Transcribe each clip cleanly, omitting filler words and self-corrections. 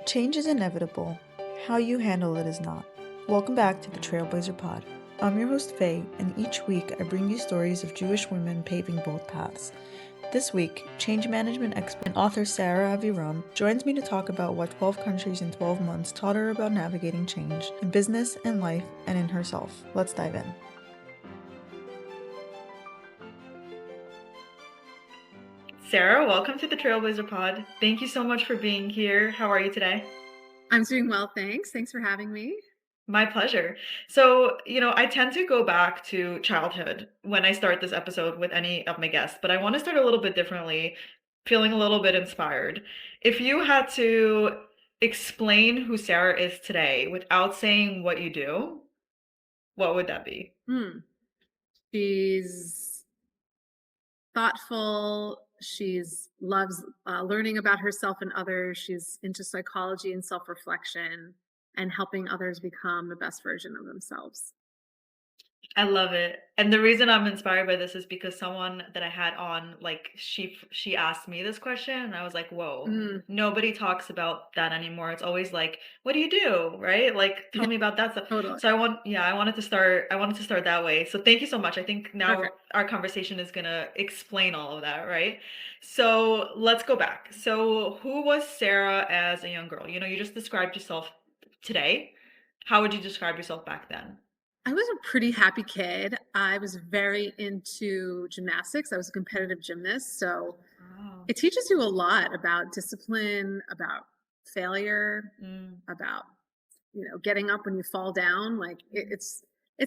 Change is inevitable. How you handle it is not. Welcome back to the TrailBLAZER Pod. I'm your host, Faye, and each week I bring you stories of Jewish women paving both paths. This week, change management expert and author Sarah Aviram joins me to talk about what 12 countries in 12 months taught her about navigating change in business and life and in herself. Let's dive in. Sarah, welcome to the TrailBLAZER Pod. Thank you so much for being here. How are you today? I'm doing well, thanks. Thanks for having me. My pleasure. So, I tend to go back to childhood when I start this episode with any of my guests, but I want to start a little bit differently, feeling a little bit inspired. If you had to explain who Sarah is today without saying what you do, what would that be? She's thoughtful. She's loves learning about herself and others. She's into psychology and self-reflection and helping others become the best version of themselves. I love it. And the reason I'm inspired by this is because someone that I had on, like, she asked me this question and I was like, "Whoa, Mm, nobody talks about that anymore." It's always like, "What do you do?" Right? Like, yeah, tell me about that stuff. totally. So I wanted to start that way. So thank you so much. I think now Perfect. our conversation is gonna explain all of that, right? So let's go back. So who was Sarah as a young girl? You just described yourself today. How would you describe yourself back then? I was a pretty happy kid. I was very into gymnastics. I was a competitive gymnast, so Wow. it teaches you a lot about discipline, about failure, Mm. about getting up when you fall down. Like it's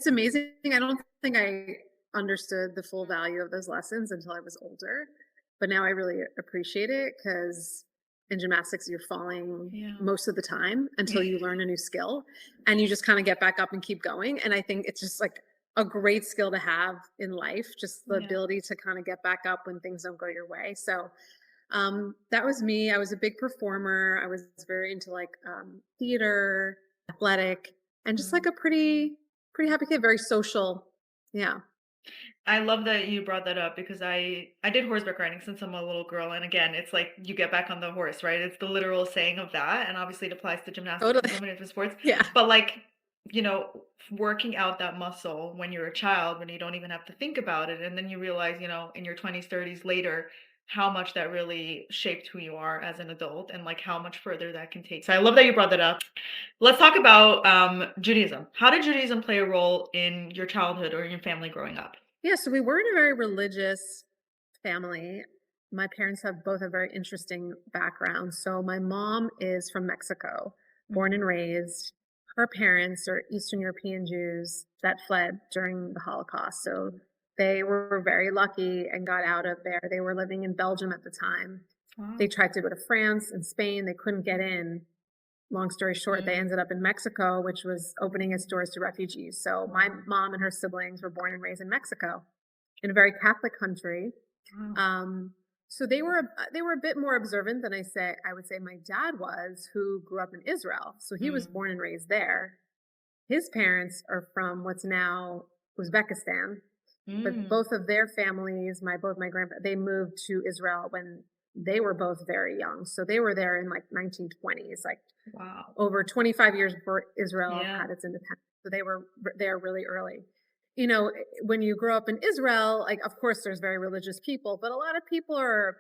amazing. I don't think I understood the full value of those lessons until I was older, but now I really appreciate it because in gymnastics you're falling Yeah. most of the time until you learn a new skill and you just kind of get back up and keep going. And I think it's just like a great skill to have in life, just the Yeah. ability to kind of get back up when things don't go your way. So that was me. I was a big performer. I was very into like theater, athletic, and just like Mm. a pretty happy kid, very social. Yeah. I love that you brought that up because I did horseback riding since I'm a little girl, and again, it's like you get back on the horse, right? It's the literal saying of that, and obviously it applies to gymnastics and Totally. so many different sports. Yeah. But like, working out that muscle when you're a child, when you don't even have to think about it, and then you realize, in your 20s, 30s later, how much that really shaped who you are as an adult and like how much further that can take. So I love that you brought that up. Let's talk about Judaism. How did Judaism play a role in your childhood or in your family growing up? Yeah. So we weren't a very religious family. My parents have both a very interesting background. So my mom is from Mexico, born Mhm. and raised. Her parents are Eastern European Jews that fled during the Holocaust. So they were very lucky and got out of there. They were living in Belgium at the time. They Wow. tried to go to France and Spain. They couldn't get in. Long story short, they Mm. ended up in Mexico, which was opening its doors to refugees. So my Wow. mom and her siblings were born and raised in Mexico, in a very Catholic country. Wow. Um, so they were a bit more observant than I would say my dad was, who grew up in Israel. So he was Mm. born and raised there. His parents are from what's now Uzbekistan, but Mm. both of their families, both my grandpa, they moved to Israel when they were both very young. So they were there in like 1920s, like Wow. over 25 years before Israel Yeah. had its independence. So they were there really early. When you grow up in Israel, like of course there's very religious people, but a lot of people are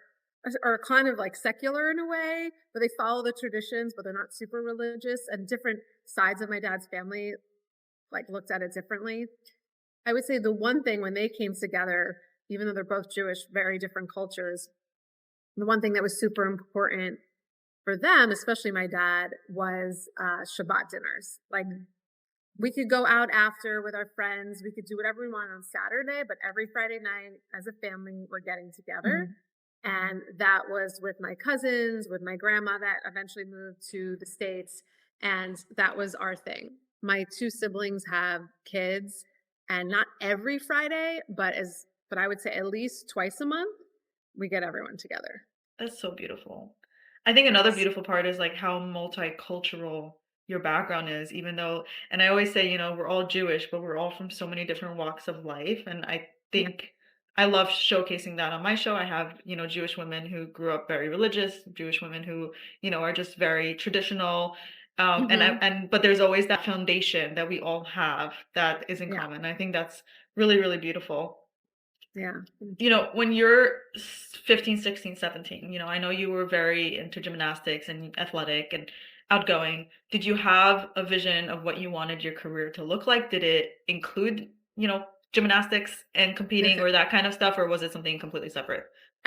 kind of like secular in a way, but they follow the traditions, but they're not super religious. And different sides of my dad's family like looked at it differently. I would say the one thing when they came together, even though they're both Jewish, very different cultures, the one thing that was super important for them, especially my dad, was Shabbat dinners. Like we could go out after with our friends, we could do whatever we want on Saturday, but every Friday night as a family, we're getting together. Mhm. And that was with my cousins, with my grandma that eventually moved to the States. And that was our thing. My two siblings have kids, and not every Friday, but I would say at least twice a month, we get everyone together. That's so beautiful. I think another Yes. beautiful part is like how multicultural your background is, even though, and I always say, we're all Jewish, but we're all from so many different walks of life. And I Yeah. think I love showcasing that on my show. I have, Jewish women who grew up very religious, Jewish women who, are just very traditional. Mhm. But there's always that foundation that we all have that is in Yeah. common. I think that's really, really beautiful. Yeah. Thank You you. know, when you're 15, 16, 17, I know you were very into gymnastics and athletic and outgoing. Did you have a vision of what you wanted your career to look like? Did it include, gymnastics and competing or that kind of stuff, or was it something completely separate?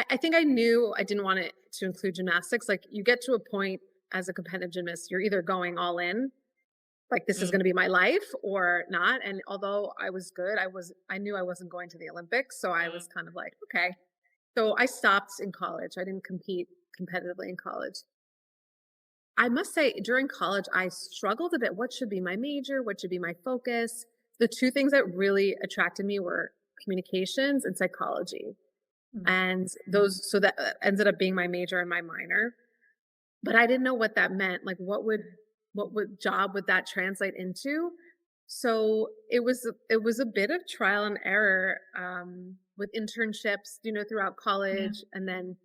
I think I knew I didn't want it to include gymnastics. Like, you get to a point as a competitive gymnast, you're either going all in, like, this is Mm, gonna be my life, or not. And although I was good, I knew I wasn't going to the Olympics, so I mm, was kind of like, "Okay." So I stopped in college. I didn't compete competitively in college. I must say, during college, I struggled a bit. What should be my major? What should be my focus? The 2 things that really attracted me were communications and psychology. mm, And those so that ended up being my major and my minor, but I didn't know what that meant. Like, what would job would that translate into? So it was a bit of trial and error, with internships, throughout yeah. college, and then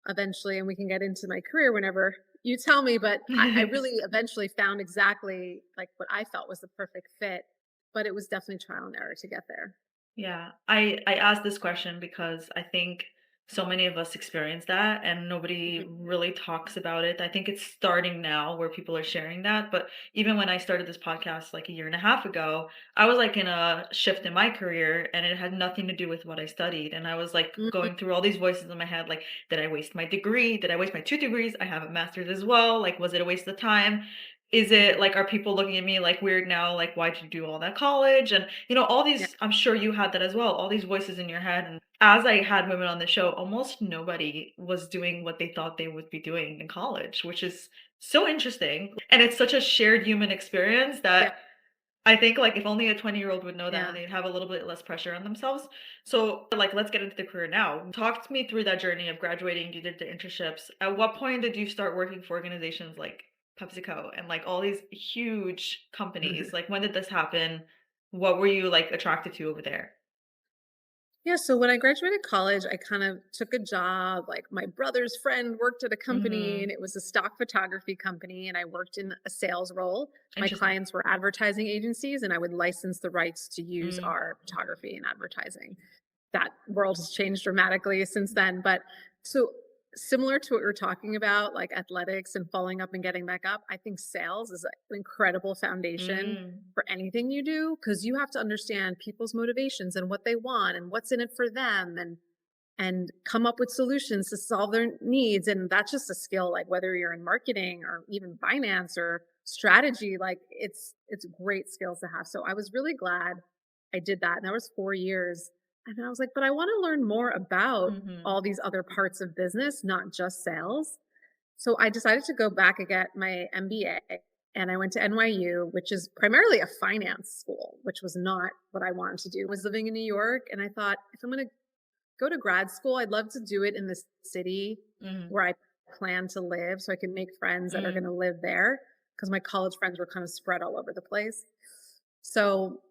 eventually, and we can get into my career whenever you tell me, but I really eventually found exactly like what I felt was the perfect fit, but it was definitely trial and error to get there. Yeah, I asked this question because I think so many of us experience that and nobody Mhm. really talks about it. I think it's starting now where people are sharing that, but even when I started this podcast like a year and a half ago, I was like in a shift in my career and it had nothing to do with what I studied. And I was like Mhm. going through all these voices in my head like, did I waste my degree? Did I waste my 2 degrees? I have a master's as well. Like, was it a waste of time? Is it like, are people looking at me like weird now? Like, why'd you do all that college? And all Yeah. these, I'm sure you had that as well, all these voices in your head. And as I had women on the show, almost nobody was doing what they thought they would be doing in college, which is so interesting. And it's such a shared human experience Yeah. that I think like if only a 20-year-old would know that and Yeah. they'd have a little bit less pressure on themselves. So like let's get into the career now. Talk to me through that journey of graduating, you did the internships. At what point did you start working for organizations like PepsiCo and like all these huge companies? Like when did this happen? What were you like attracted to over there? Yeah, so when I graduated college, I kind of took a job. Like, my brother's friend worked at a company, and Mhm. it was a stock photography company, and I worked in a sales role. My Interesting. clients were advertising agencies, and I would license the rights to use Mm, our photography and advertising. That world has changed dramatically since then. But so, similar to what we are talking about, like athletics and following up and getting back up, I think sales is an incredible foundation mm, for anything you do, because you have to understand people's motivations and what they want and what's in it for them, and come up with solutions to solve their needs. And that's just a skill, like whether you're in marketing or even finance or strategy, like it's great skills to have. So I was really glad I did that. And that was 4 years. And I was like, but I want to learn more about mhm, all these other parts of business, not just sales. So I decided to go back and get my MBA, and I went to NYU, which is primarily a finance school, which was not what I wanted to do. I was living in New York, and I thought, if I'm going to go to grad school, I'd love to do it in the city mhm, where I plan to live so I can make friends that are going mm, to live there, because my college friends were kind of spread all over the place. So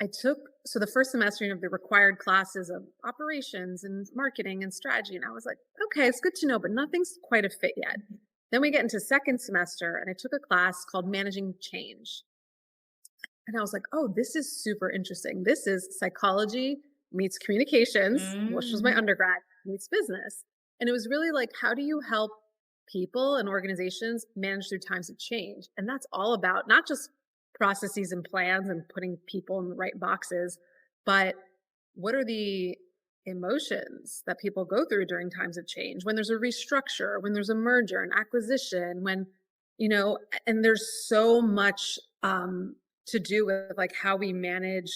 I took so the first semester of the required classes of operations and marketing and strategy, and I was like, okay, it's good to know, but nothing's quite a fit yet. Then we get into second semester, and I took a class called Managing Change. And I was like, oh, this is super interesting. This is psychology meets communications, which was my mm, undergrad, meets business. And it was really like, how do you help people and organizations manage through times of change? And that's all about not just processes and plans and putting people in the right boxes, but what are the emotions that people go through during times of change, when there's a restructure, when there's a merger, an acquisition, when, and there's so much to do with like how we manage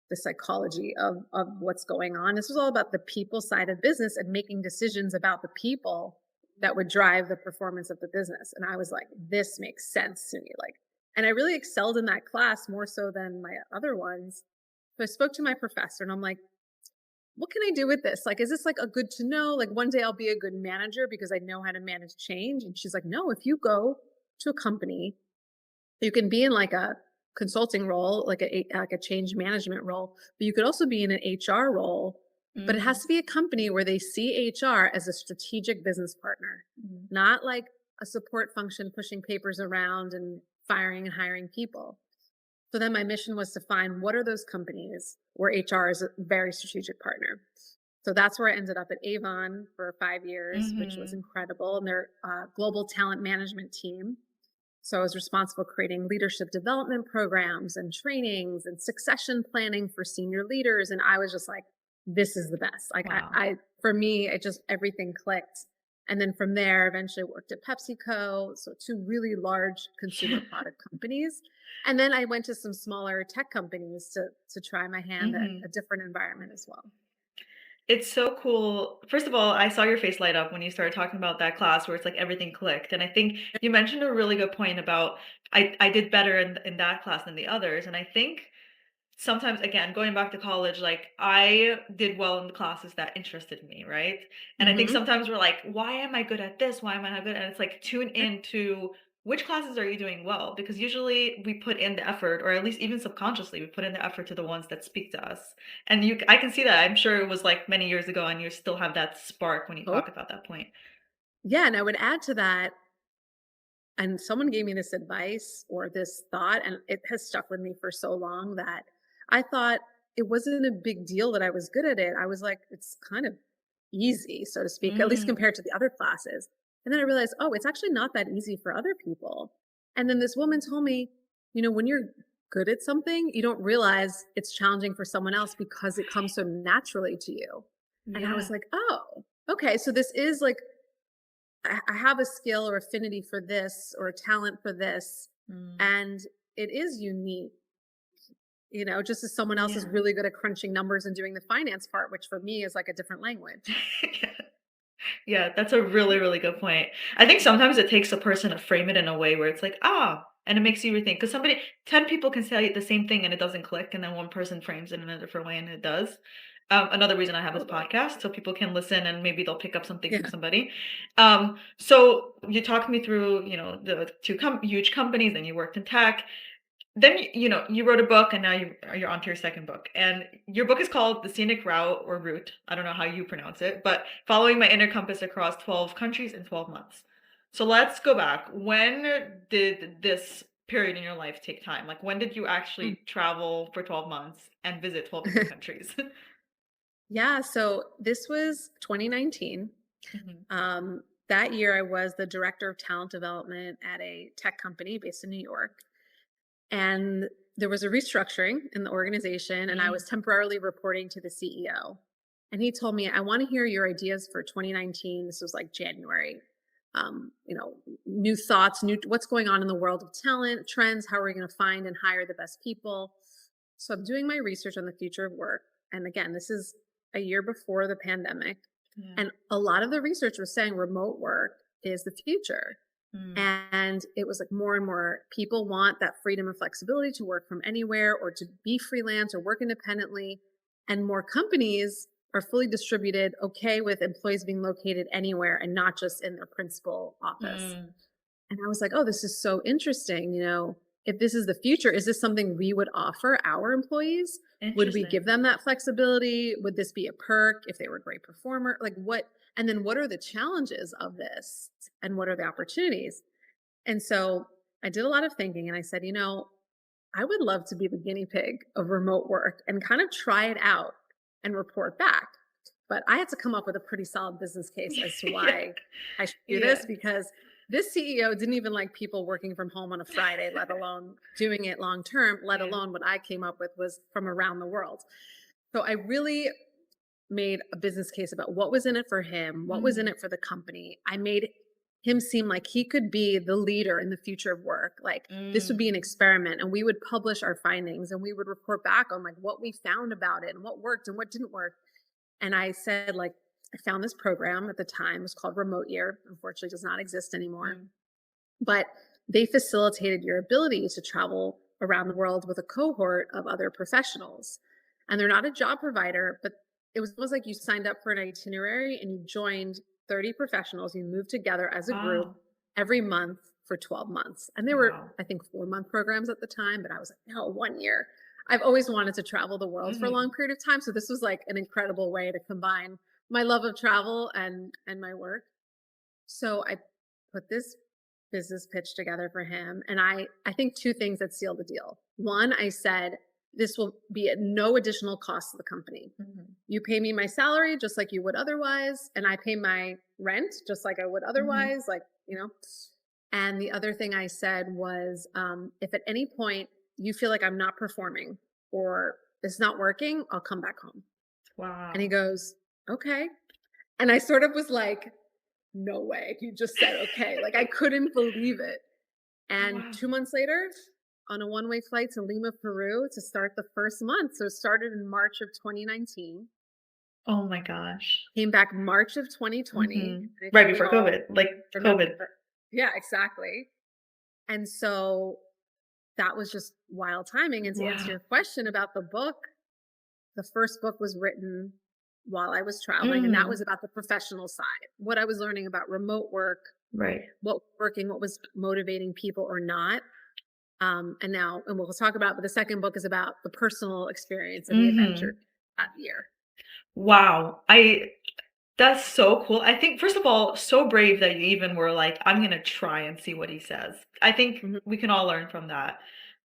the psychology of what's going on. This was all about the people side of business and making decisions about the people that would drive the performance of the business. And I was like, this makes sense to me. Like, and I really excelled in that class more so than my other ones. So I spoke to my professor, and I'm like, what can I do with this? Like, is this like a good to know? Like, one day I'll be a good manager because I know how to manage change. And she's like, no, if you go to a company, you can be in like a consulting role, like a change management role, but you could also be in an HR role But it has Mm, to be a company where they see HR as a strategic business partner, mm, not like a support function pushing papers around and firing and hiring people. So then my mission was to find what are those companies where HR is a very strategic partner. So that's where I ended up at Avon for 5 years, which was mhm. incredible. And their global talent management team. So I was responsible for creating leadership development programs and trainings and succession planning for senior leaders. And I was just like, this is the best. Like Wow. for me, it just everything clicked. And then from there, eventually worked at PepsiCo, so two really large consumer product companies. And then I went to some smaller tech companies to try my hand at a Mhm. different environment as well. It's so cool. First of all, I saw your face light up when you started talking about that class where it's like everything clicked. And I think you mentioned a really good point about I did better in that class than the others. And I think sometimes, again, going back to college, like, I did well in the classes that interested me, right? And I think Hmm. sometimes we're like, "Why am I good at this? Why am I not good?" And it's like, tune into which classes are you doing well? Because usually we put in the effort, or at least even subconsciously, we put in the effort to the ones that speak to us. And I can see that. I'm sure it was, like, many years ago, and you still have that spark when you Oh, talk about that point. yeah. And I would add to that, and someone gave me this advice or this thought, and it has stuck with me for so long that I thought it wasn't a big deal that I was good at it. I was like, it's kind of easy, so to speak, at least Mm. compared to the other classes. And then I realized, oh, it's actually not that easy for other people. And then this woman told me, when you're good at something, you don't realize it's challenging for someone else because it comes so naturally to you. And I was Yeah. like, oh, okay. So this is like I have a skill or affinity for this or a talent for this, Mm. and it is unique, just as someone else is Yeah. really good at crunching numbers and doing the finance part, which for me is like a different language. Yeah, that's a really, really good point. I think sometimes it takes a person to frame it in a way where it's like, "Ah," and it makes you rethink. Because 10 people can say the same thing and it doesn't click, and then one person frames it in a different way and it does. Another reason I have this Totally. podcast, so people can listen and maybe they'll pick up something from Yeah. somebody. So you talked me through, the 2 huge companies, and you worked in tech. Then you wrote a book, and now you're onto your second book, and your book is called The Scenic Route, or Route. I don't know how you pronounce it, but following my inner compass across 12 countries in 12 months. So let's go back. When did this period in your life take time? Like, when did you Mm. actually travel for 12 months and visit 12 different countries? Yeah. So this was 2019. Mhm. That year, I was the director of talent development at a tech company based in New York. And there was a restructuring in the organization, and I was Mm. temporarily reporting to the CEO. And he told me, I want to hear your ideas for 2019. This was like January. New thoughts, new what's going on in the world of talent, trends, how are we going to find and hire the best people? So I'm doing my research on the future of work. And again, this is a year before the pandemic. Yeah. And a lot of the research was saying remote work is the future. Mm. And it was like more and more people want that freedom and flexibility to work from anywhere or to be freelance or work independently. And more companies are fully distributed, okay with employees being located anywhere and not just in their principal office. Mm. And I was like, oh, this is so interesting. If this is the future, is this something we would offer our employees? Would we give Interesting. them that flexibility? Would this be a perk if they were a great performer? Like what? And then what are the challenges of this? And what are the opportunities? And so I did a lot of thinking and I said, I would love to be the guinea pig of remote work and kind of try it out and report back. But I had to come up with a pretty solid business case as to Yeah. why I should do Yeah. this because this CEO didn't even like people working from home on a Friday, let alone doing it long term, let Yeah. alone what I came up with was from around the world. So I really made a business case about what was in it for him, what was in Mm. it for the company. I made him seem like he could be the leader in the future of work. Like this would be Mm. an experiment and we would publish our findings and we would report back on like what we found about it and what worked and what didn't work. And I said like I found this program at the time, it was called Remote Year. Unfortunately does not exist anymore. Mm. But they facilitated your ability to travel around the world with a cohort of other professionals. And they're not a job provider, but it was like you signed up for an itinerary and you joined 30 professionals. You moved together as a group Wow. every month for 12 months. And they were, Wow. I think, 4-month programs at the time, but I was like, no, 1 year. I've always wanted to travel the world for a long Mhm. period of time, so this was like an incredible way to combine my love of travel and my work. So I put this business pitch together for him, and I think two things that sealed the deal. One, I said, this will be at no additional cost to the company. Mhm. You pay me my salary just like you would otherwise, and I pay my rent just like I would Mhm. otherwise, like, you know. And the other thing I said was, if at any point you feel like I'm not performing or it's not working, I'll come back home. And he Wow. goes, okay. And I sort of was like, no way. You just said okay. Like I couldn't believe it. And Wow. 2 months later, on a one-way flight to Lima, Peru to start the first month. So it started in March of 2019, Oh my gosh. came back March of 2020. Mhm. And I Right think we before all COVID, like COVID. remember. Yeah, exactly. And so that was just wild timing. And to answer Wow. your question about the book, the first book was written while I was traveling, and that was Mhm. about the professional side, what I was learning about remote work, Right. what was working, what was motivating people or not. And we'll talk about, but the second book is about the personal experience and the adventure Mhm. that year. Wow. That's so cool. I think, first of all, so brave that you even were like, "I'm gonna try and see what he says." I think Mhm. we can all learn from that.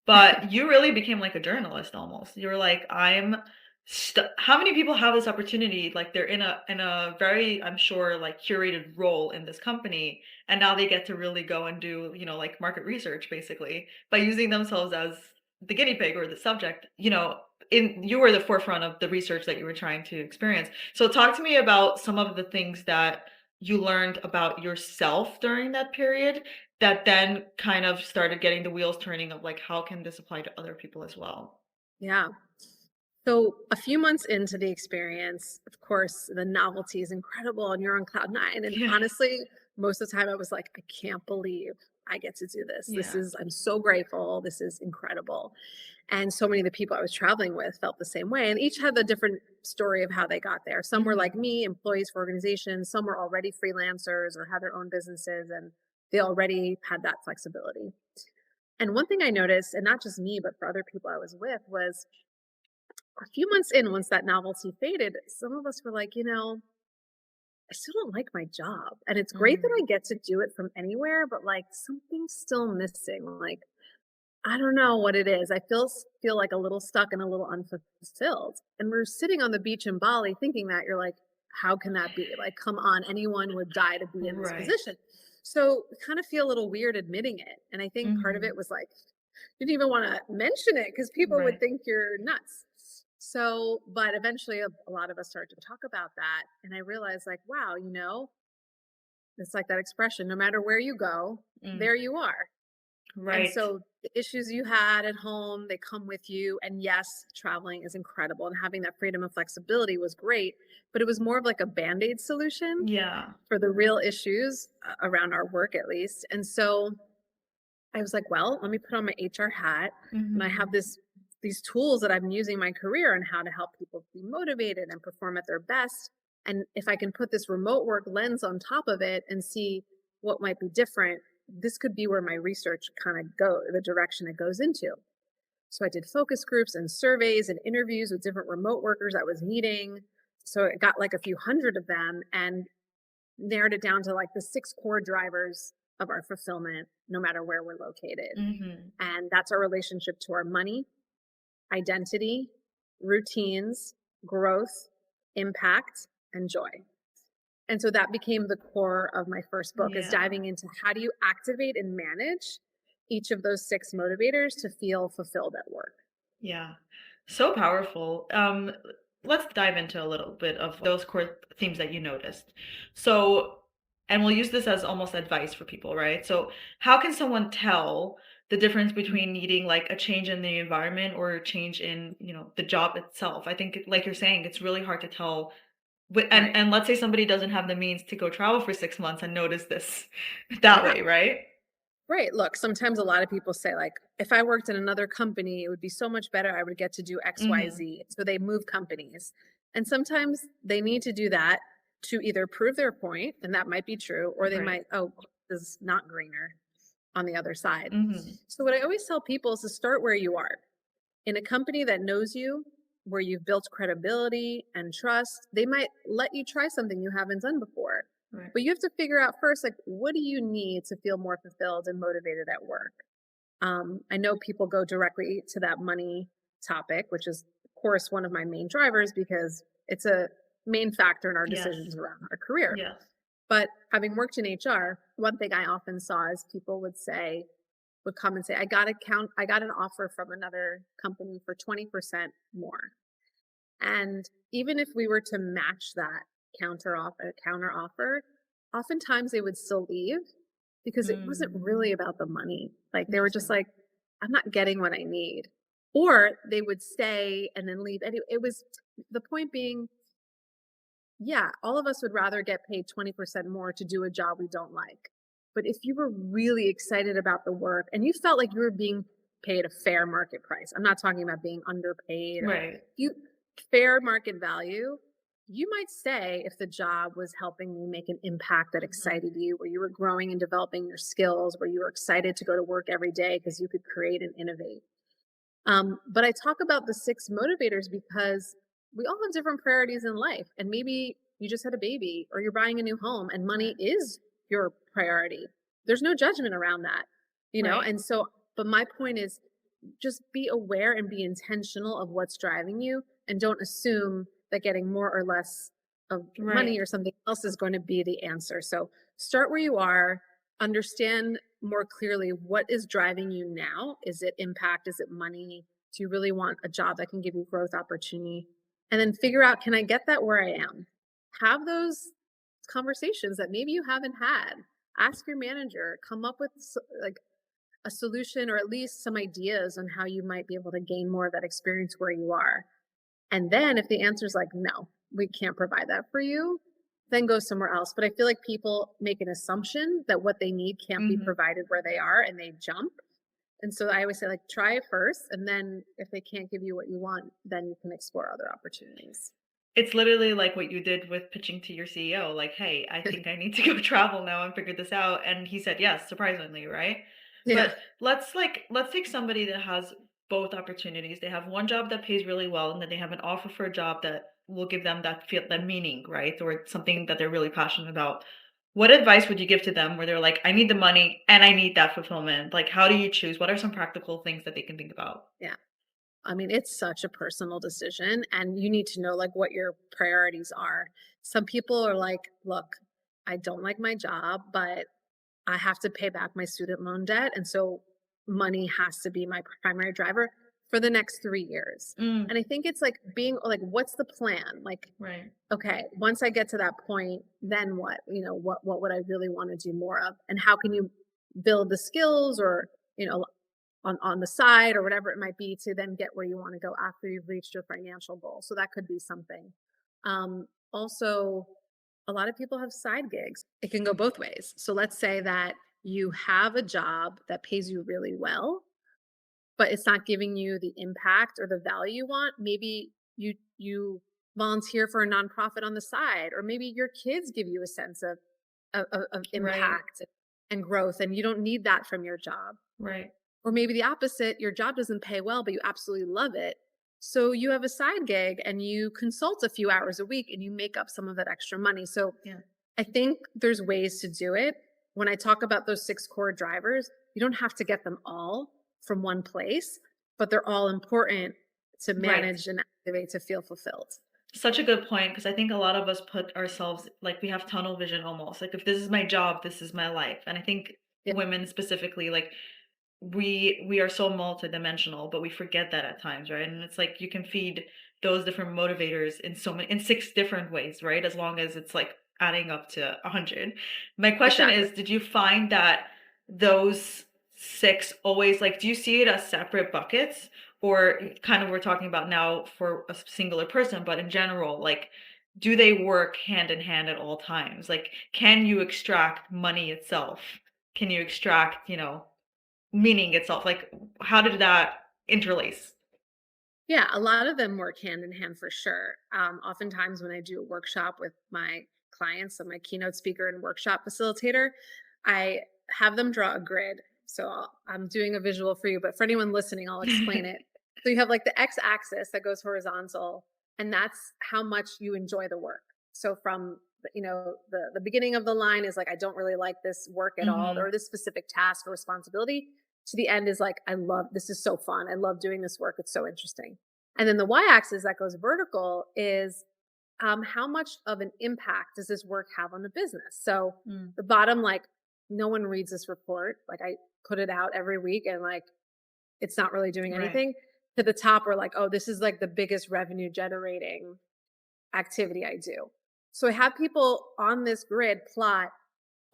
But you really became like a journalist almost. You were like, how many people have this opportunity? Like they're in a very, I'm sure, like curated role in this company, and now they get to really go and do, like market research basically by using themselves as the guinea pig or the subject, you were the forefront of the research that you were trying to experience. So talk to me about some of the things that you learned about yourself during that period that then kind of started getting the wheels turning of like, how can this apply to other people as well? Yeah. So a few months into the experience, of course, the novelty is incredible and you're on cloud nine. And Yeah. honestly, most of the time I was like, I can't believe I get to do this. Yeah. I'm so grateful. This is incredible. And so many of the people I was traveling with felt the same way. And each had a different story of how they got there. Some were like Mhm. me, employees for organizations. Some were already freelancers or had their own businesses and they already had that flexibility. And one thing I noticed, and not just me, but for other people I was with, was a few months in, once that novelty faded, some of us were like, I still don't like my job. And it's great that Mm. I get to do it from anywhere, but like something's still missing. Like, I don't know what it is. I feel like a little stuck and a little unfulfilled. And we're sitting on the beach in Bali thinking that you're like, how can that be? Like, come on, anyone would die to be in this Right. position. So kind of feel a little weird admitting it. And I think part of it Mhm. was like, didn't even want to mention it because people would Right. think you're nuts. So, but eventually a lot of us started to talk about that. And I realized, like, wow, it's like that expression no matter where you go, Mm. there you are. And Right. so the issues you had at home, they come with you. And yes, traveling is incredible. And having that freedom and flexibility was great. But it was more of like a band aid solution Yeah. for the real issues around our work, at least. And so I was like, well, let me put on my HR hat. And I have Mhm. these tools that I've been using in my career on how to help people be motivated and perform at their best. And if I can put this remote work lens on top of it and see what might be different, this could be where my research kind of the direction it goes into. So I did focus groups and surveys and interviews with different remote workers I was meeting. So it got like a few hundred of them and narrowed it down to like the 6 core drivers of our fulfillment, no matter where we're located. Mhm. And that's our relationship to our money, identity, routines, growth, impact, and joy. And so that became the core of my first book is Yeah. diving into how do you activate and manage each of those 6 motivators to feel fulfilled at work. Yeah. So powerful. Let's dive into a little bit of those core themes that you noticed. So, and we'll use this as almost advice for people, right? So, how can someone tell the difference between needing like a change in the environment or a change in, the job itself? I think like you're saying, it's really hard to tell. Right. And let's say somebody doesn't have the means to go travel for 6 months and notice this that Yeah. way, right? Right. Look, sometimes a lot of people say, like, if I worked in another company, it would be so much better. I would get to do X, Y, Mhm. Z. So they move companies. And sometimes they need to do that to either prove their point, and that might be true, or they Right. might, oh, this is not greener on the other side. Mhm. So what I always tell people is to start where you are. In a company that knows you, where you've built credibility and trust, they might let you try something you haven't done before. Right. But you have to figure out first, like, what do you need to feel more fulfilled and motivated at work? I know people go directly to that money topic, which is, of course, one of my main drivers because it's a main factor in our Yes. decisions around our career. Yes. But having worked in HR, one thing I often saw is people would come and say, I got an offer from another company for 20% more. And even if we were to match that counter offer, oftentimes they would still leave because it wasn't really about the money. Like they were just Interesting. like, I'm not getting what I need. Or they would stay and then leave. And it was the point being, yeah, all of us would rather get paid 20% more to do a job we don't like. But if you were really excited about the work and you felt like you were being paid a fair market price, I'm not talking about being underpaid or Right. you fair market value, you might stay if the job was helping you make an impact that Mhm. excited you, where you were growing and developing your skills, where you were excited to go to work every day because you could create and innovate. But I talk about the six motivators because we all have different priorities in life. And maybe you just had a baby or you're buying a new home and money Right. is your priority. There's no judgment around that. Right. And so, but my point is just be aware and be intentional of what's driving you and don't assume that getting more or less of money Right. or something else is going to be the answer. So start where you are, understand more clearly what is driving you now. Is it impact? Is it money? Do you really want a job that can give you growth opportunity? And then figure out, can I get that where I am? Have those conversations that maybe you haven't had. Ask your manager, come up with like a solution or at least some ideas on how you might be able to gain more of that experience where you are. And then if the answer is like, no, we can't provide that for you, then go somewhere else. But I feel like people make an assumption that what they need can't be Mhm. provided where they are and they jump. And so I always say, like, try it first. And then if they can't give you what you want, then you can explore other opportunities. It's literally like what you did with pitching to your CEO, like, "Hey, I think I need to go travel now and figure this out," and he said yes, surprisingly, right? Yeah. But let's take somebody that has both opportunities. They have one job that pays really well, and then they have an offer for a job that will give them that meaning, right? Or something that they're really passionate about. What advice would you give to them where they're like, "I need the money and I need that fulfillment." Like, how do you choose? What are some practical things that they can think about? Yeah. I mean, it's such a personal decision, and you need to know like what your priorities are. Some people are like, look, I don't like my job, but I have to pay back my student loan debt. And so money has to be my primary driver for the next 3 years. Mm, And I think it's like being like, what's the plan? Like, right. okay, once I get to that point, then what? What would I really want to do more of? And how can you build the skills or, you know, on the side or whatever it might be to then get where you want to go after you've reached your financial goal. So that could be something. Also, a lot of people have side gigs. It can go both ways. So let's say that you have a job that pays you really well, but it's not giving you the impact or the value you want. Maybe you volunteer for a nonprofit on the side, or maybe your kids give you a sense of Right. impact and growth, and you don't need that from your job. Right. Or maybe the opposite, your job doesn't pay well, but you absolutely love it. So you have a side gig and you consult a few hours a week and you make up some of that extra money. So Yeah. I think there's ways to do it. When I talk about those six core drivers, you don't have to get them all from one place, but they're all important to Right. manage and activate to feel fulfilled. Such a good point because I think a lot of us put ourselves like we have tunnel vision almost. Like if this is my job, this is my life. And I think Yeah, women specifically, like we are so multidimensional, but we forget that at times, right? And it's like you can feed those different motivators in six different ways, right? As long as it's like adding up to 100. My question exactly. is, did you find that those six always like do you see it as separate buckets or kind of we're talking about now for a singular person, but in general, like do they work hand in hand at all times? Like can you extract money itself? Can you extract, meaning itself, like, how did that interlace? Yeah, a lot of them work hand in hand for sure. Oftentimes, when I do a workshop with my clients, I'm a keynote speaker and workshop facilitator, I have them draw a grid. So I'm doing a visual for you, but for anyone listening, I'll explain it. So you have like the x-axis that goes horizontal, and that's how much you enjoy the work. So from the beginning of the line is like, I don't really like this work at all, Mhm. or this specific task or responsibility. To the end is like, I love this, is so fun. I love doing this work. It's so interesting. And then the y-axis that goes vertical is how much of an impact does this work have on the business? So Mm. the bottom, like, no one reads this report. Like, I put it out every week and like it's not really doing Right. anything. To the top, we're like, oh, this is like the biggest revenue generating activity I do. So I have people on this grid plot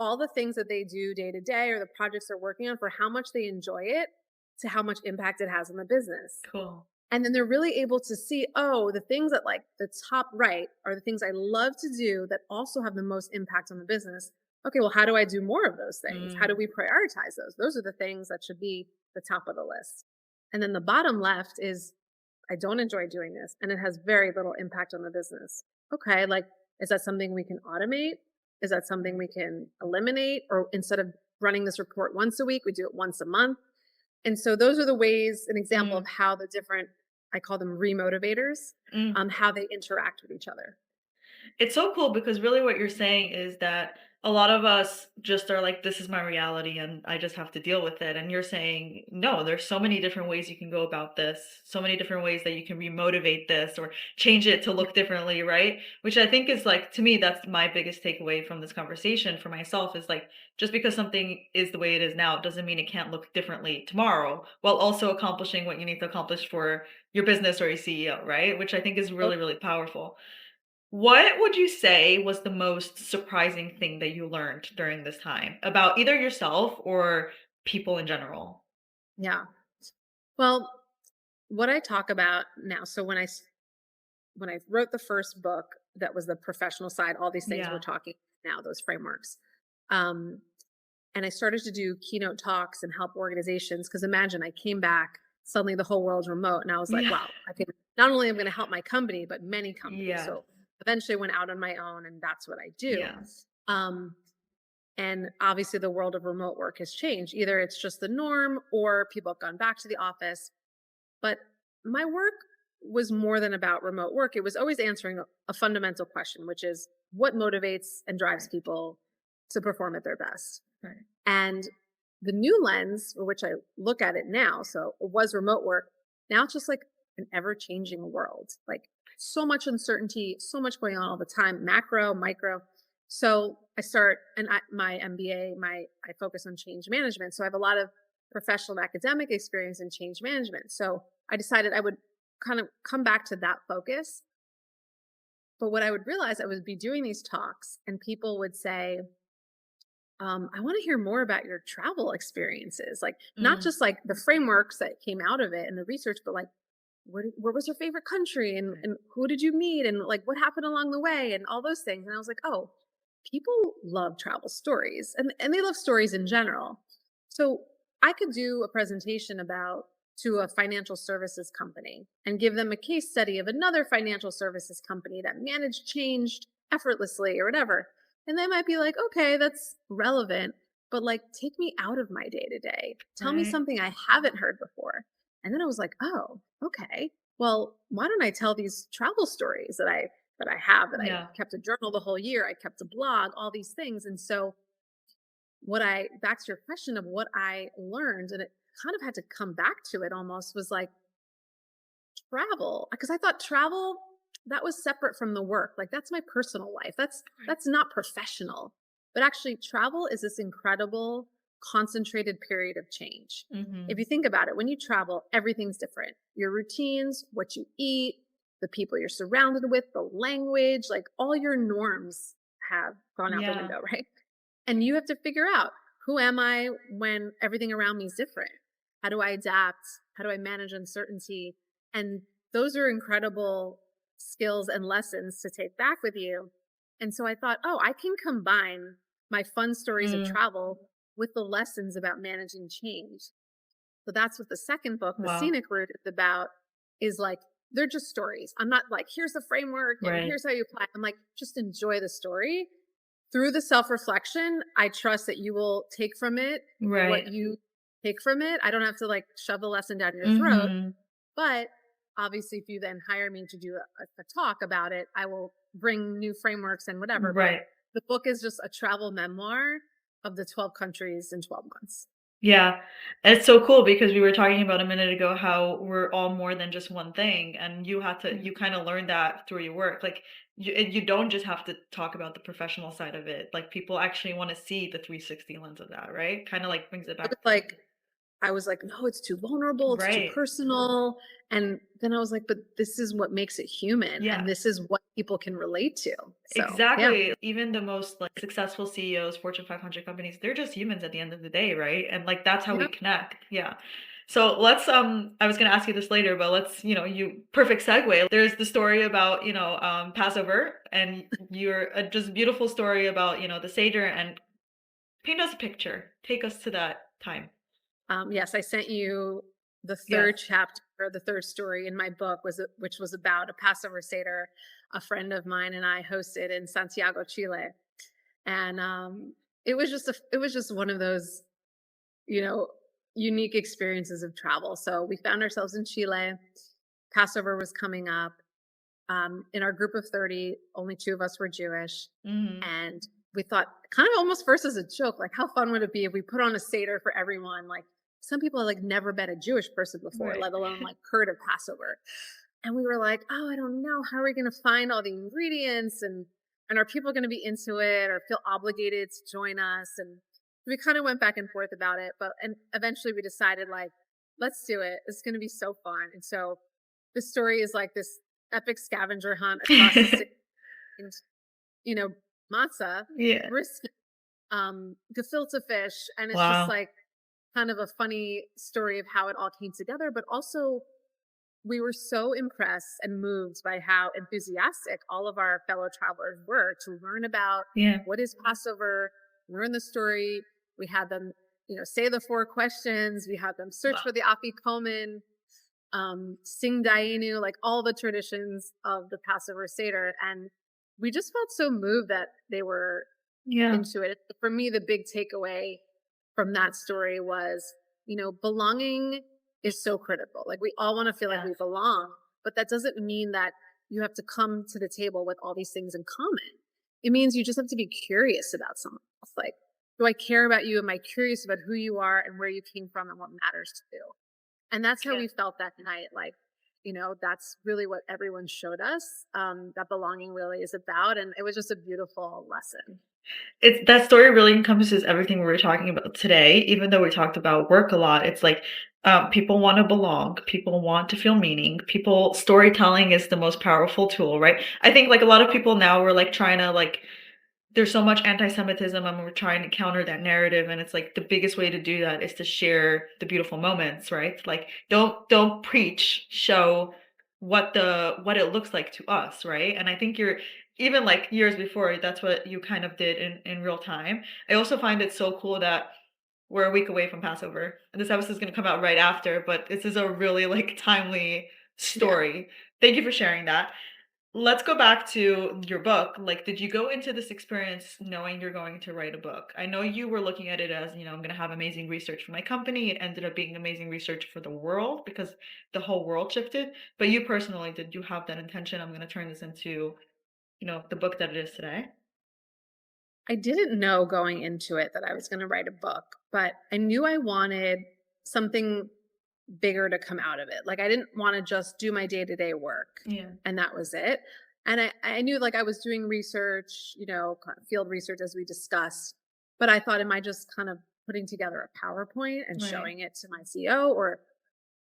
all the things that they do day to day or the projects they're working on for how much they enjoy it to how much impact it has on the business. Cool. And then they're really able to see, oh, the things that like the top right are the things I love to do that also have the most impact on the business. Okay, well, how do I do more of those things? How do Mm. we prioritize those? Those are the things that should be the top of the list. And then the bottom left is, I don't enjoy doing this and it has very little impact on the business. Okay, like, is that something we can automate? Is that something we can eliminate? Or instead of running this report once a week, we do it once a month? And so those are the ways, an example of Mm. how the different, I call them remotivators, Mm. how they interact with each other. It's so cool because really what you're saying is that a lot of us just are like, this is my reality and I just have to deal with it. And you're saying, no, there's so many different ways you can go about this, so many different ways that you can remotivate this or change it to Yeah. look differently, right? Which I think is like, to me, that's my biggest takeaway from this conversation for myself is like, just because something is the way it is now doesn't mean it can't look differently tomorrow while also accomplishing what you need to accomplish for your business or your CEO, right? Which I think is Oh, really, really powerful. What would you say was the most surprising thing that you learned during this time about either yourself or people in general? yeah. Well, what I talk about now, so when I wrote the first book, that was the professional side, all these things we're Yeah. talking now, those frameworks. Um, and I started to do keynote talks and help organizations. Because imagine I came back, suddenly the whole world's remote. And I was like, Yeah. wow, I can not only am I going to help my company, but many companies. Yeah. So eventually went out on my own, and that's what I do. Yeah. Um, and obviously, the world of remote work has changed. Either it's just the norm or people have gone back to the office. But my work was more than about remote work. It was always answering a fundamental question, which is what motivates and drives Right. people to perform at their best. Right. And the new lens for which I look at it now, so it was remote work. Now it's just like an ever changing world, like so much uncertainty, so much going on all the time, macro, micro. So my MBA, I focus on change management. So I have a lot of professional and academic experience in change management. So I decided I would kind of come back to that focus. But what I would realize, I would be doing these talks and people would say, I want to hear more about your travel experiences. Like, not Mm. just like the frameworks that came out of it and the research, but like, where was your favorite country Right. and who did you meet and like what happened along the way and all those things. And I was like, oh, people love travel stories and they love stories in general. So I could do a presentation about to a financial services company and give them a case study of another financial services company that managed change effortlessly or whatever. And they might be like, okay, that's relevant, but like take me out of my day to day. Tell me Right. something I haven't heard before. And then I was like, oh, okay. Well, why don't I tell these travel stories that I Yeah. kept a journal the whole year, I kept a blog, all these things. And so back to your question of what I learned, and it kind of had to come back to it almost, was like travel, because I thought travel, that was separate from the work. Like that's my personal life. That's not professional. But actually travel is this incredible concentrated period of change. If Mhm. you think about it, when you travel, everything's different. Your routines, what you eat, the people you're surrounded with, the language, like all your norms have gone out the Yeah. window, right? And you have to figure out, who am I when everything around me is different? How do I adapt? How do I manage uncertainty? And those are incredible skills and lessons to take back with you. And so I thought, oh, I can combine my fun stories of Mm. travel with the lessons about managing change. So that's what the second book, The Wow. Scenic Route, is about, is like, they're just stories. I'm not like, here's the framework and Right. here's how you apply. I'm like, just enjoy the story. Through the self reflection, I trust that you will take from it what Right. you take from it. I don't have to like shove the lesson down your throat. Mhm. But obviously, if you then hire me to do a talk about it, I will bring new frameworks and whatever. But Right. the book is just a travel memoir of the 12 countries in 12 months. Yeah. It's so cool because we were talking about a minute ago how we're all more than just one thing, and you Mhm. kind of learned that through your work. Like you don't just have to talk about the professional side of it. Like people actually want to see the 360 lens of that, right? Kind of like brings it It was back to like, I was like, no, it's too vulnerable, it's too right. personal. And then I was like, but this is what makes it human, and Yeah. this is what people can relate to. So, yeah. Exactly. Even the most like successful CEOs, Fortune 500 companies, they're just humans at the end of the day, right? And like that's how we Yeah. connect. Yeah. So let's I was going to ask you this later, but let's, you perfect segue. There's the story about, Passover and your just beautiful story about, the Seder and paint us a picture. Take us to that time. Yes, I sent you the Yes. third chapter, the third story in my book, which was about a Passover Seder a friend of mine and I hosted in Santiago, Chile. And it was just one of those, you know, unique experiences of travel. So we found ourselves in Chile. Passover was coming up. In our group of 30, only two of us were Jewish. Mhm. And we thought, kind of almost first as a joke, like, how fun would it be if we put on a Seder for everyone? Like, some people had like never met a Jewish person before, Right. let alone like heard of Passover. And we were like, oh, I don't know. How are we going to find all the ingredients? And are people going to be into it or feel obligated to join us? And we kind of went back and forth about it. And eventually we decided, like, let's do it. It's going to be so fun. And so the story is like this epic scavenger hunt across the city, and, you know, matzah, Yeah. brisket, gefilte fish. And it's just Wow. like kind of a funny story of how it all came together, but also we were so impressed and moved by how enthusiastic all of our fellow travelers were to learn about Yeah. what is Passover, learn the story. We had them, say the four questions. We had them search Wow. for the Afikomen, sing Dainu, like all the traditions of the Passover Seder. And we just felt so moved that they were Yeah. into it. For me, the big takeaway from that story was, belonging is so critical. Like we all want to feel like we Yes. belong, but that doesn't mean that you have to come to the table with all these things in common. It means you just have to be curious about someone else. Like, do I care about you? Am I curious about who you are and where you came from and what matters to you? And that's how Yeah. we felt that night. Like, that's really what everyone showed us, that belonging really is about. And it was just a beautiful lesson. It's that story really encompasses everything we were talking about today, even though we talked about work a lot. It's like, people wanna belong, people want to feel meaning, people storytelling is the most powerful tool, right? I think, like, a lot of people now we're, like, trying to, like there's so much anti-Semitism, and we're trying to counter that narrative, and it's like the biggest way to do that is to share the beautiful moments, right? Like, don't preach, show what it looks like to us, right? And I think you're even like years before, that's what you kind of did in real time. I also find it so cool that we're a week away from Passover, and this episode is gonna come out right after, but this is a really, like, timely Yeah. story. Thank you for sharing that. Let's go back to your book. Like, did you go into this experience knowing you're going to write a book? I know you were looking at it as, I'm going to have amazing research for my company. It ended up being amazing research for the world because the whole world shifted. But you personally, did you have that intention? I'm going to turn this into, the book that it is today. I didn't know going into it that I was going to write a book, but I knew I wanted something bigger to come out of it. Like I didn't want to just do my day-to-day work Yeah. and that was it. And I knew like I was doing research, kind of field research as we discussed, but I thought, am I just kind of putting together a PowerPoint and Right. showing it to my CEO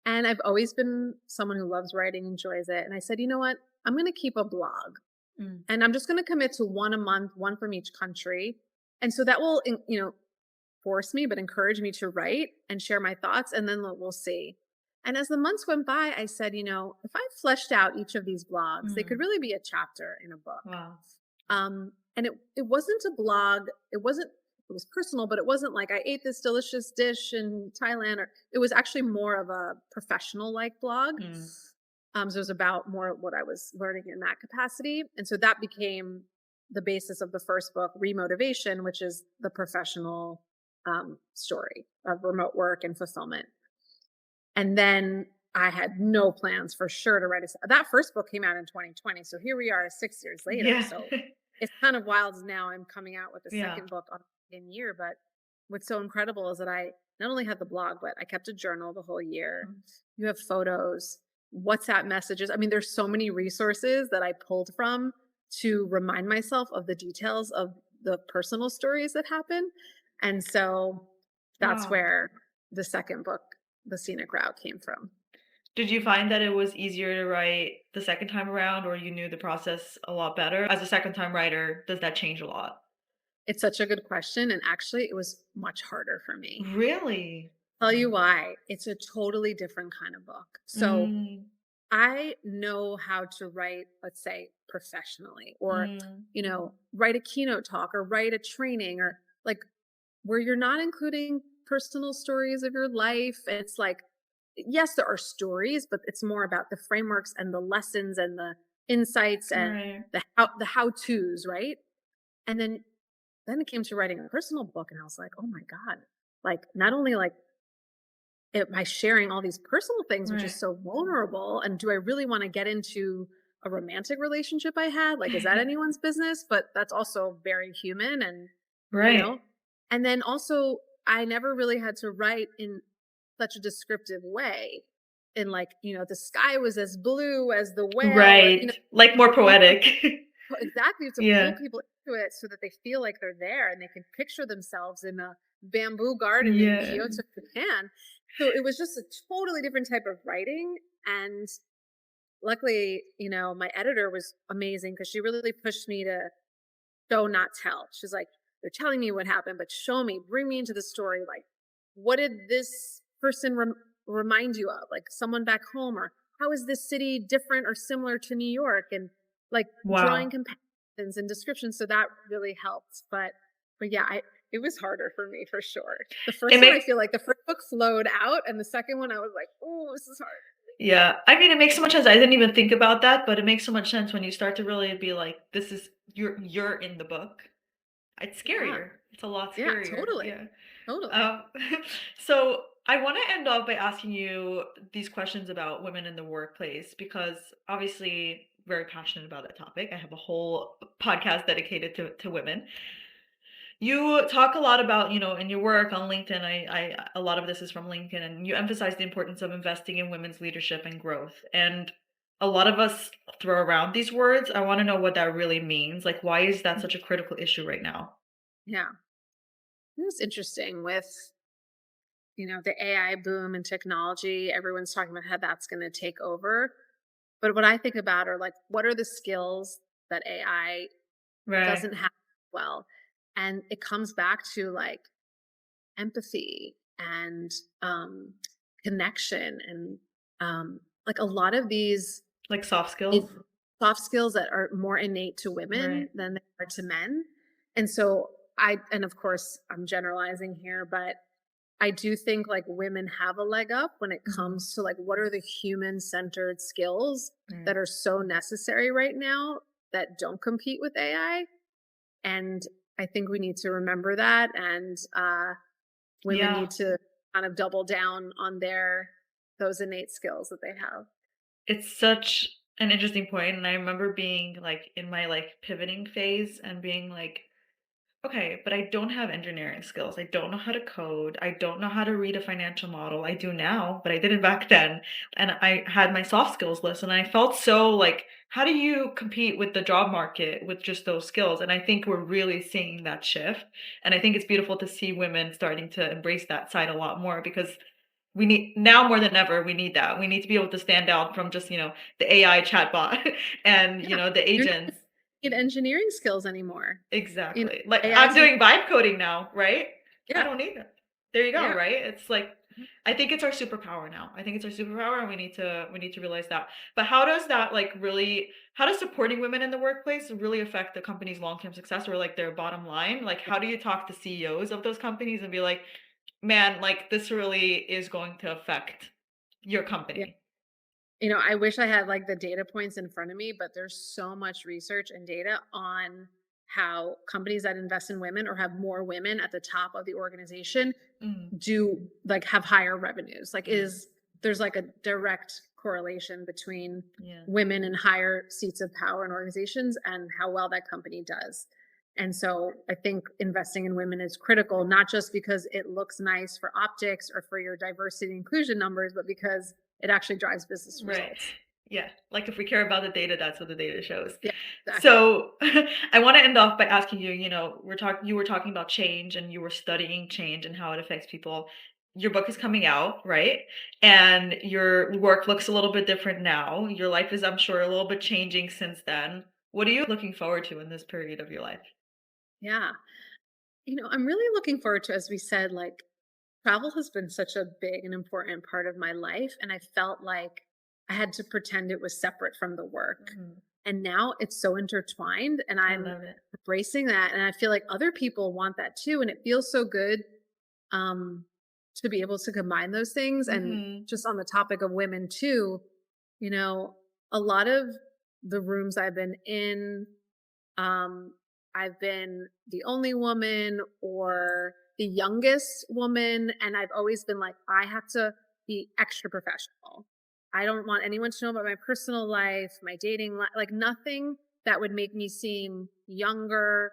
and I've always been someone who loves writing, enjoys it. And I said, you know what? I'm going to keep a blog Mm. and I'm just going to commit to one a month, one from each country. And so that will, force me, but encourage me to write and share my thoughts. And then we'll see. And as the months went by, I said, if I fleshed out each of these blogs, they could Mm. really be a chapter in a book. Wow. And it wasn't a blog. It was personal, but it wasn't like I ate this delicious dish in Thailand, or it was actually more of a professional like blog. Mm. So it was about more what I was learning in that capacity. And so that became the basis of the first book, Remotivation, which is the professional story of remote work and fulfillment. And then I had no plans for sure to write that first book came out in 2020. So here we are 6 years later. Yeah. So it's kind of wild now I'm coming out with the Yeah. second book on in year. But what's so incredible is that I not only had the blog, but I kept a journal the whole year. Mm. You have photos, WhatsApp messages. I mean, there's so many resources that I pulled from to remind myself of the details of the personal stories that happen. And so that's Wow. where the second book, The Scenic Route, came from. Did you find that it was easier to write the second time around, or you knew the process a lot better? As a second time writer, does that change a lot? It's such a good question, and actually, it was much harder for me. Really? Tell you why. It's a totally different kind of book. So Mm, I know how to write, let's say, professionally, or, mm, write a keynote talk or write a training, or like where you're not including personal stories of your life. It's like, yes, there are stories, but it's more about the frameworks and the lessons and the insights and right. the how-tos, right? And then it came to writing a personal book, and I was like, oh my God, like not only like am I sharing all these personal things, which is Right. so vulnerable, and do I really want to get into a romantic relationship I had? Like, is that anyone's business? But that's also very human, and you Right. know, and then also I never really had to write in such a descriptive way. In like, the sky was as blue as the whale, or Right. Like more you poetic. exactly. You have to pull Yeah. people into it so that they feel like they're there and they can picture themselves in a bamboo garden in Yeah. Kyoto, Japan. So it was just a totally different type of writing. And luckily, my editor was amazing because she really pushed me to show, not tell. She's like, they're telling me what happened, but show me, bring me into the story. Like, what did this person remind you of? Like someone back home, or how is this city different or similar to New York? And like drawing Wow. comparisons and descriptions. So that really helped. But yeah, it was harder for me for sure. The It first one, I makes feel like the first book flowed out, and the second one, I was like, oh, this is hard. Yeah. I mean, it makes so much sense. I didn't even think about that, but it makes so much sense when you start to really be like, this is you're in the book. It's Yeah, scarier. It's a lot yeah, scarier. totally, Yeah. totally. Um, so I want to end off by asking you these questions about women in the workplace because obviously very passionate about that topic. I have a whole podcast dedicated to women. You talk a lot about, in your work on LinkedIn. A lot of this is from LinkedIn, and you emphasize the importance of investing in women's leadership and growth. And a lot of us throw around these words. I want to know what that really means. Like, why is that such a critical issue right now? Yeah, it was interesting with the AI boom and technology. Everyone's talking about how that's going to take over. But what I think about are like, what are the skills that AI Right. doesn't have well? And it comes back to like empathy and um, connection and like a lot of these Like soft in- skills. soft skills that are more innate to women Right. than they are to men. And so and of course, I'm generalizing here, but I do think like women have a leg up when it Mhm. comes to like what are the human centered skills Right. that are so necessary right now that don't compete with AI. And I think we need to remember that. And women Yeah. need to kind of double down on those innate skills that they have. It's such an interesting point, and I remember being, like, in my, like, pivoting phase and being like, "Okay, but I don't have engineering skills. I don't know how to code. I don't know how to read a financial model. I do now, but I didn't back then." And I had my soft skills list, and I felt so like, how do you compete with the job market with just those skills? And I think we're really seeing that shift, and I think it's beautiful to see women starting to embrace that side a lot more because we need now more than ever, we need that. We need to be able to stand out from just, the AI chatbot and, Yeah. the You're agents. not need engineering skills anymore. You know, Exactly. Like, I'm AI's gonna doing vibe coding now, right? I yeah, don't need that. There you go, yeah. right? It's like I think it's our superpower now. I think it's our superpower and we need to realize that. But how does that like really how does supporting women in the workplace really affect the company's long-term success or like their bottom line? Like how do you talk to CEOs of those companies and be like, "Man, like this really is going to affect your Yeah. company." I wish I had like the data points in front of me, but there's so much research and data on how companies that invest in women or have more women at the top of the organization Mm, do like have higher revenues. Like mm. is there's like a direct correlation between Yeah. women in higher seats of power in organizations and how well that company does. And so I think investing in women is critical, not just because it looks nice for optics or for your diversity and inclusion numbers, but because it actually drives business Right. results. Yeah. Like if we care about the data, that's what the data shows. Yeah, exactly. So I want to end off by asking you, you were talking about change and you were studying change and how it affects people. Your book is coming out, right? And your work looks a little bit different now. Your life is, I'm sure, a little bit changing since then. What are you looking forward to in this period of your life? Yeah. I'm really looking forward to, as we said, like travel has been such a big and important part of my life. And I felt like I had to pretend it was separate from the work. Mhm. And now it's so intertwined and I I'm love it. embracing that. And I feel like other people want that too. And it feels so good um, to be able to combine those things. And Mhm. just on the topic of women too, you know, a lot of the rooms I've been in, um, I've been the only woman or the youngest woman, and I've always been like, I have to be extra professional. I don't want anyone to know about my personal life, my dating life, like nothing that would make me seem younger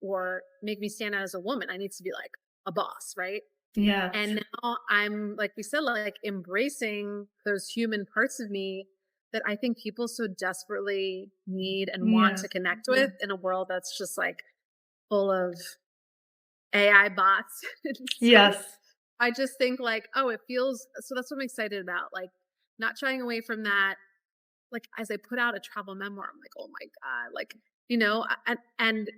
or make me stand out as a woman. I need to be like a boss, right? Yes. And now I'm, like we said, like embracing those human parts of me that I think people so desperately need and want Yeah. to connect with in a world that's just like full of AI bots. And so Yes. I just think like, oh, it feels so that's what I'm excited about. Like not shying away from that. Like as I put out a travel memoir, I'm like, oh my God, like, and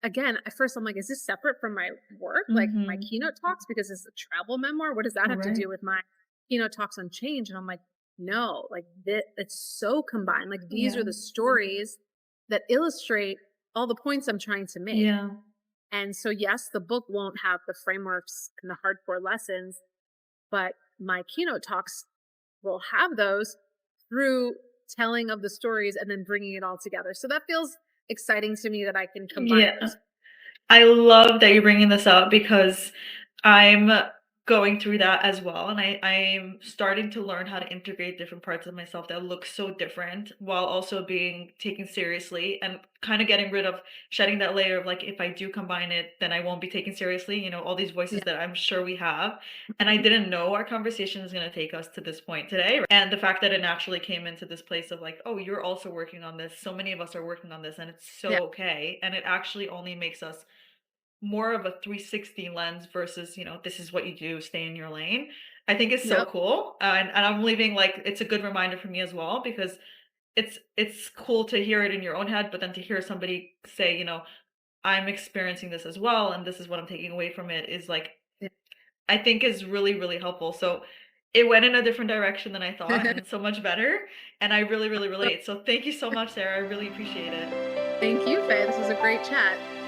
again, at first I'm like, is this separate from my work? Like my Mhm. keynote talks, because it's a travel memoir. What does that have to Right. do with my keynote talks on change? And I'm like, no, like it's so combined. Like these Yeah. are the stories that illustrate all the points I'm trying to make. Yeah. And so, yes, the book won't have the frameworks and the hardcore lessons, but my keynote talks will have those through telling of the stories and then bringing it all together. So that feels exciting to me that I can combine Yeah. those. I love that you're bringing this up because I'm going through that as well, and I'm starting to learn how to integrate different parts of myself that look so different while also being taken seriously and kind of getting rid of shedding that layer of like if I do combine it, then I won't be taken seriously, all these Yeah. voices that I'm sure we have. And I didn't know our conversation is going to take us to this point today. And the fact that it naturally came into this place of like, oh, you're also working on this. So many of us are working on this, and it's Yeah. so okay. And it actually only makes us more of a 360 lens versus, this is what you do, stay in your lane. I think it's so Yep. cool. And I'm leaving like it's a good reminder for me as well because it's cool to hear it in your own head, but then to hear somebody say, I'm experiencing this as well, and this is what I'm taking away from it is like I think is really, really helpful. So it went in a different direction than I thought Yeah. and so much better. And I really, really relate. So thank you so much, Sarah. I really appreciate it. Thank you, Faye. This was a great chat.